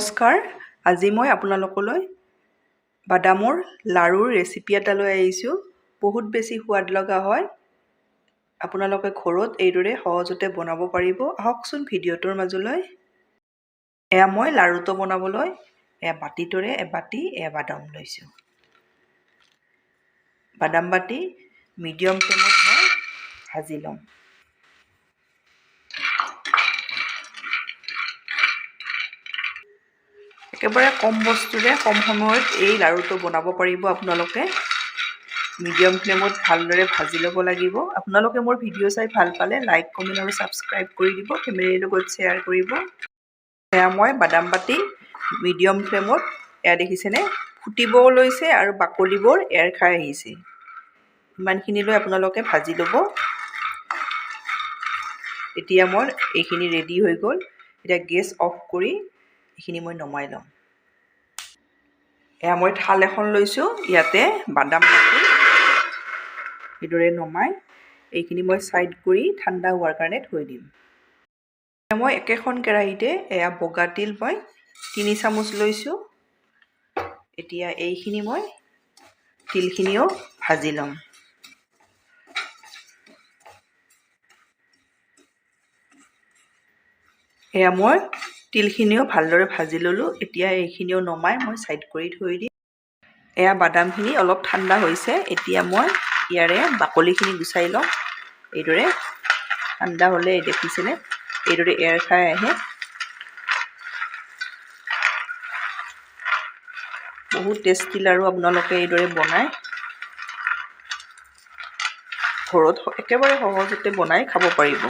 নমস্কাৰ। আজি মই আপোনালোকলৈ বাদামৰ লাড়ুৰ ৰেচিপি এটা লৈ আহিছোঁ। বহুত বেছি সোৱাদ লগা হয়। আপোনালোকে ঘৰত এইদৰে সহজতে বনাব পাৰিব। আহকচোন ভিডিঅ'টোৰ মাজলৈ। এয়া মই লাড়ুটো বনাবলৈ বাতিটোৰে এবাতি বাদাম লৈছোঁ। বাদাম বাতি মিডিয়াম ফ্লেমত মই ভাজি ল'ম। একেবাৰে কম বস্তুৰে কম সময়ত এই লাড়ুটো বনাব পাৰিব আপোনালোকে। মিডিয়াম ফ্লেমত ভালদৰে ভাজি ল'ব লাগিব। আপোনালোকে মোৰ ভিডিঅ' চাই ভাল পালে লাইক, কমেণ্ট আৰু ছাবস্ক্ৰাইব কৰি দিব। ফেমিলিৰ লগত শ্বেয়াৰ কৰিব। এয়া মই বাদাম বাতি মিডিয়াম ফ্লেমত দেখিছেনে ফুটিবও লৈছে আৰু বাকলিবোৰ এৰ খাই আহিছে। ইমানখিনিলৈ আপোনালোকে ভাজি ল'ব। এতিয়া মই এইখিনি ৰেডি হৈ গ'ল। এতিয়া গেছ অফ কৰি এইখিনি মই নমাই ল'ম। এয়া মই থাল এখন লৈছোঁ। ইয়াতে বাদাম বাতি এইদৰে নমাই এইখিনি মই ছাইড কৰি ঠাণ্ডা হোৱাৰ কাৰণে থৈ দিম। মই একেখন কেৰাহীতে এয়া বগা তিল মই 3 চামুচ লৈছোঁ। এতিয়া এইখিনি মই তিলখিনিও ভাজি ল'ম। এয়া মই তিলখিনিও ভালদৰে ভাজি ল'লোঁ। এতিয়া এইখিনিও নমাই মই ছাইড কৰি থৈ দিম। এয়া বাদামখিনি অলপ ঠাণ্ডা হৈছে। এতিয়া মই ইয়াৰে বাকলিখিনি গুচাই ল'ম। এইদৰে ঠাণ্ডা হ'লে দেখিছেনে এইদৰে এৰ খাই আহে। বহুত টেষ্টি লাড়ু আপোনালোকে এইদৰে বনাই ঘৰত একেবাৰে সহজতে বনাই খাব পাৰিব।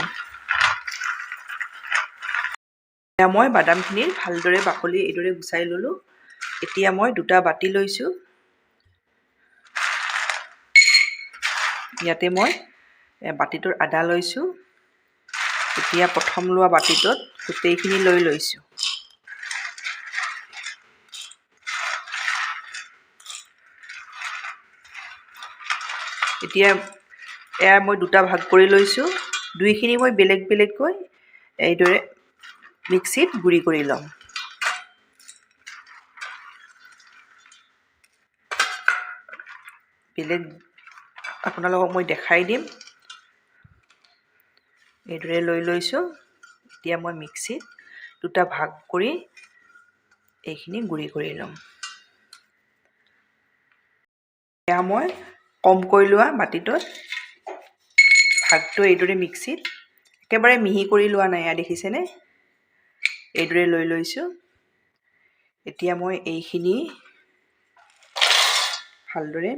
মই বাদামখিনিৰ ভালদৰে বাকলি এইদৰে গুচাই ল'লোঁ। এতিয়া মই দুটা বাতি লৈছোঁ। ইয়াতে মই বাতিটোৰ আধা লৈছোঁ। এতিয়া প্ৰথম লোৱা বাতিটোত গোটেইখিনি লৈ লৈছোঁ। এতিয়া এয়া মই দুটা ভাগ কৰি লৈছোঁ। দুইখিনি মই বেলেগ বেলেগকৈ এইদৰে মিক্সিত গুড়ি কৰি ল'ম। বেলেগ আপোনালোকক মই দেখাই দিম। এইদৰে লৈ লৈছোঁ। এতিয়া মই মিক্সিত দুটা ভাগ কৰি এইখিনি গুড়ি কৰি ল'ম। এয়া মই কমকৈ লোৱা বাতিটোত ভাগটো এইদৰে মিক্সিত একেবাৰে মিহি কৰি লোৱা নাই। দেখিছেনে এইদৰে লৈ লৈছোঁ। এতিয়া মই এইখিনি ভালদৰে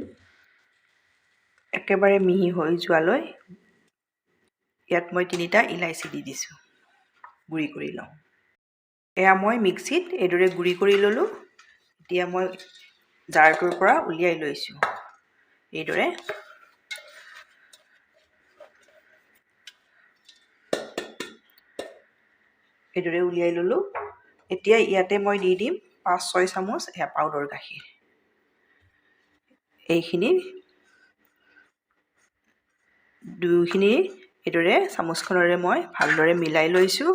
একেবাৰে মিহি হৈ যোৱালৈ ইয়াত মই 3টা ইলাচি দি দিছোঁ। গুড়ি কৰি লওঁ। এয়া মই মিক্সিত এইদৰে গুড়ি কৰি ল'লোঁ। এতিয়া মই জাৰটোৰ পৰা উলিয়াই লৈছোঁ। এইদৰে উলিয়াই ল'লোঁ। এতিয়া ইয়াতে মই দি দিম 5-6 চামুচ পাউডাৰ গাখীৰ। এইখিনি দুয়োখিনি এইদৰে চামুচখনেৰে মই ভালদৰে মিলাই লৈছোঁ।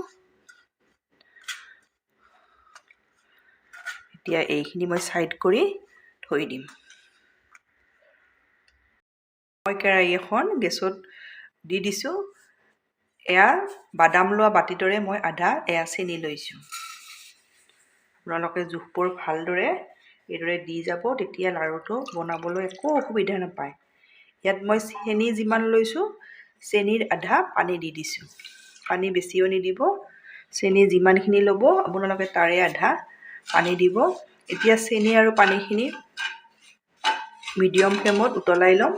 এতিয়া এইখিনি মই ছাইড কৰি থৈ দিম। মই কেৰাহী এখন গেছত দি দিছোঁ। এয়া বাদাম লোৱা বাতিটোৰে মই আধা চেনি লৈছোঁ। আপোনালোকে জোখবোৰ ভালদৰে এইদৰে দি যাব। তেতিয়া লাড়ুটো বনাবলৈ একো অসুবিধা নাপায়। ইয়াত মই চেনি যিমান লৈছোঁ চেনিৰ আধা পানী দি দিছোঁ। পানী বেছিও নিদিব। চেনি যিমানখিনি ল'ব আপোনালোকে তাৰে আধা পানী দিব। এতিয়া চেনি আৰু পানীখিনি মিডিয়াম ফ্লেমত উতলাই ল'ম।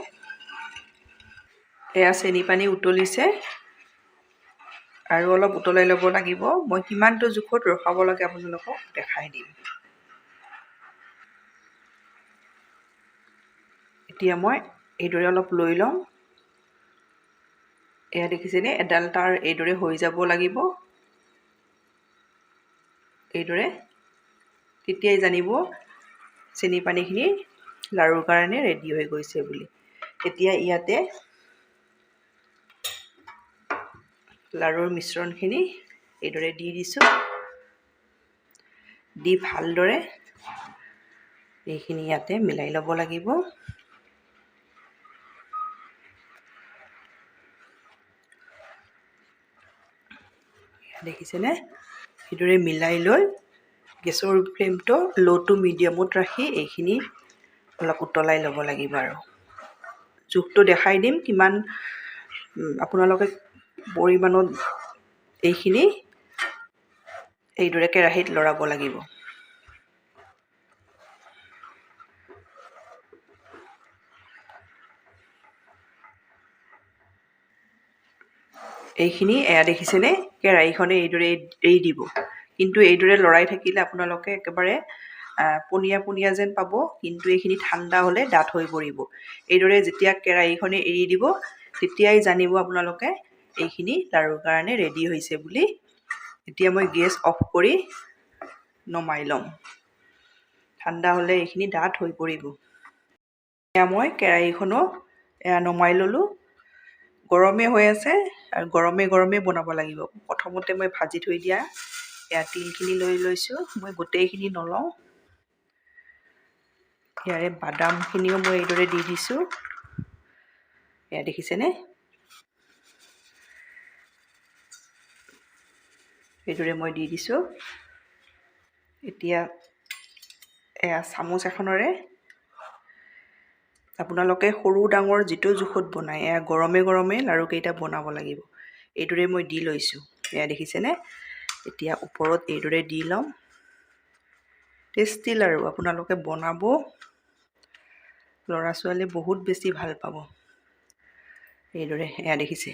এয়া চেনি পানী উতলিছে আৰু অলপ উতলাই ল'ব লাগিব। মই কিমানটো জোখত ৰখাব লাগে আপোনালোকক দেখাই দিম। এতিয়া মই এইদৰে অলপ লৈ লওঁ। এয়া দেখিছেনে এডাল তাৰ এইদৰে হৈ যাব লাগিব। এইদৰে তেতিয়াই জানিব চেনি পানীখিনি লাড়ুৰ কাৰণে ৰেডি হৈ গৈছে বুলি। এতিয়া ইয়াতে লাড়ুৰ মিশ্ৰণখিনি এইদৰে দি দিছোঁ। দি ভালদৰে এইখিনি ইয়াতে মিলাই ল'ব লাগিব। দেখিছেনে? সেইদৰে মিলাই লৈ গেছৰ ফ্লেমটো ল' টু মিডিয়ামত ৰাখি এইখিনি অলপ উতলাই ল'ব লাগিব। আৰু জোখটো দেখাই দিম কিমান আপোনালোকে পৰিমাণত এইখিনি এইদৰে কেৰাহীত লৰাব লাগিব। এইখিনি দেখিছেনে? কেৰাহীখনে এইদৰে এৰি দিব। কিন্তু এইদৰে লৰাই থাকিলে আপোনালোকে একেবাৰে পনীয়া পনীয়া যেন পাব, কিন্তু এইখিনি ঠাণ্ডা হ'লে ডাঠ হৈ পৰিব। এইদৰে যেতিয়া কেৰাহীখনে এৰি দিব তেতিয়াই জানিব আপোনালোকে এইখিনি লাৰুৰ কাৰণে ৰেডি হৈছে বুলি। এতিয়া মই গেছ অফ কৰি নমাই ল'ম। ঠাণ্ডা হ'লে এইখিনি ডাঠ হৈ পৰিব। এতিয়া মই কেৰাহীখনো নমাই ল'লোঁ। গৰমে হৈ আছে আৰু গৰমে গৰমে বনাব লাগিব। প্ৰথমতে মই ভাজি থৈ দিয়া তিলখিনি লৈ লৈছোঁ। মই গোটেইখিনি নলওঁ। ইয়াৰে বাদামখিনিও মই এইদৰে দি দিছোঁ। এয়া দেখিছেনে? এইদৰে মই দি দিছোঁ। এতিয়া চামুচ এখনেৰে আপোনালোকে সৰু ডাঙৰ যিটো জোখত বনায় গৰমে গৰমে লাড়ুকেইটা বনাব লাগিব। এইদৰে মই দি লৈছোঁ। এয়া দেখিছেনে? এতিয়া ওপৰত এইদৰে দি ল'ম। টেষ্টি লাড়ু আপোনালোকে বনাব, ল'ৰা ছোৱালীয়ে বহুত বেছি ভাল পাব। এইদৰে এয়া দেখিছে?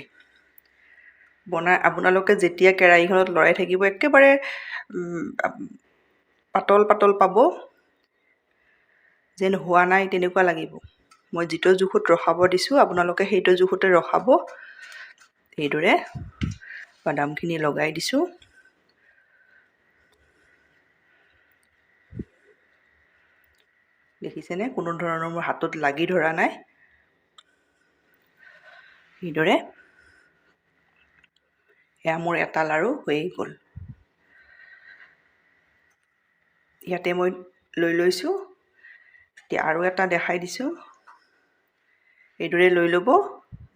আপোনালোকে যেতিয়া কেৰাহীখনত লৰাই থাকিব একেবাৰে পাতল পাতল পাব, যেন হোৱা নাই তেনেকুৱা লাগিব। মই যিটো জোখত ৰখাব দিছোঁ আপোনালোকে সেইটো জোখতে ৰখাব। এইদৰে বাদামখিনি লগাই দিছোঁ। দেখিছেনে? কোনো ধৰণৰ মোৰ হাতত লাগি ধৰা নাই। এইদৰে এয়া মোৰ এটা লাড়ু হৈ গ'ল। ইয়াতে মই লৈ লৈছোঁ। এতিয়া আৰু এটা দেখাই দিছোঁ। এইদৰে লৈ ল'ব,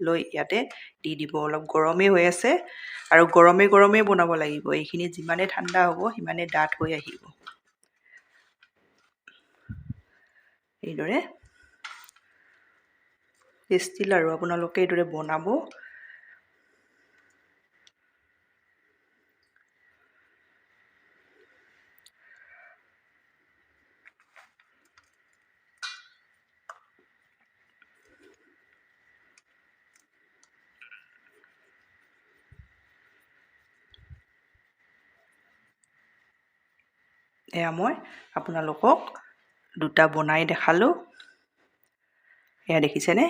লৈ ইয়াতে দি দিব। অলপ গৰমেই হৈ আছে আৰু গৰমে গৰমেই বনাব লাগিব। এইখিনি যিমানে ঠাণ্ডা হ'ব সিমানে ডাঠ হৈ আহিব। এইদৰে টেষ্টি লাড়ু আপোনালোকে এইদৰে বনাব। এয়া মই আপোনালোকক দুটা বনাই দেখালোঁ। এয়া দেখিছেনে?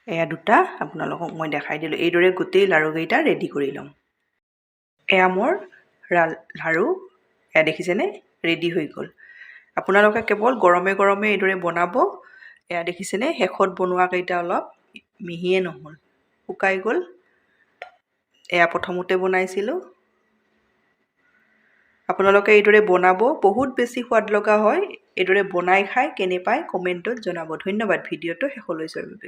এয়া দুটা আপোনালোকক মই দেখাই দিলোঁ। এইদৰে গোটেই লাড়ুকেইটা ৰেডি কৰি ল'ম। এয়া মোৰ লাড়ু এয়া দেখিছেনে? ৰেডি হৈ গ'ল। আপোনালোকে কেৱল গৰমে গৰমে এইদৰে বনাব। এয়া দেখিছেনে? শেষত বনোৱাকেইটা অলপ মিহিয়ে নহ'ল, শুকাই গ'ল। এয়া প্ৰথমতে বনাইছিলোঁ। আপোনালোকে এইদৰে বনাব, বহুত বেছি সোৱাদ লগা হয়। এইদৰে বনাই খাই কেনে পায় কমেণ্টত জনাব। ধন্যবাদ ভিডিঅ'টো শেষলৈ চোৱাৰ বাবে।